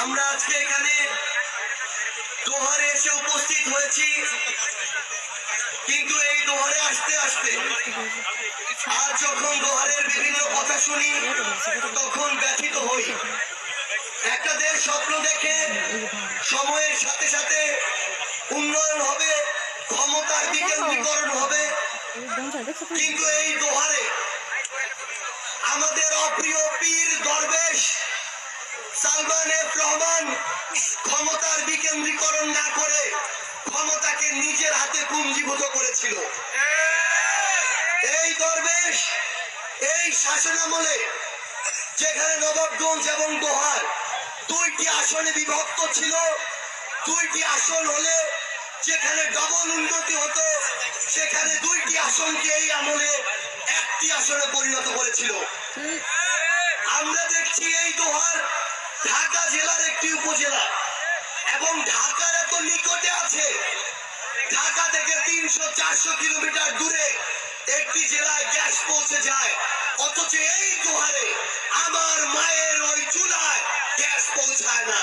আমরা আজকে এখানে দোহারে এসে উপস্থিত হয়েছি, কিন্তু এই দোহারে আসতে আসতে আর যখন দোহারের বিভিন্ন কথা শুনি তখন ব্যথিত হই। একটা দেশ স্বপ্ন দেখে সময়ের সাথে সাথে উন্নয়ন হবে, ক্ষমতার বিকেন্দ্রীকরণ হবে, কিন্তু এই দোহারে আমাদের অপ্রিয় পীর দরবেশ সালমান এফ রহমান ক্ষমতার বিকেন্দ্রীকরণ না করে ক্ষমতাকে নিজের হাতে পুঞ্জীভূত করেছিল। এই দরবেশ এই শাসনামলে যেখানে নবাবগঞ্জ এবং দোহার দুইটি আসনে বিভক্ত ছিল, দুইটি আসন হলে যেখানে ডবল উন্নতি হতো, সেখানে দুইটি আসনকে এই আমলে একটি আসনে পরিণত করেছিল। আমরা দেখছি এই দোহার ঢাকা জেলার একটি উপজেলা এবং ঢাকার এত নিকটে আছে, ঢাকা থেকে 300-400 কিলোমিটার দূরে একটি জেলায় গ্যাস পৌঁছে যায়, অথচ এই দোহারে আমার মায়ের ওই চুলায় গ্যাস পৌঁছায় না।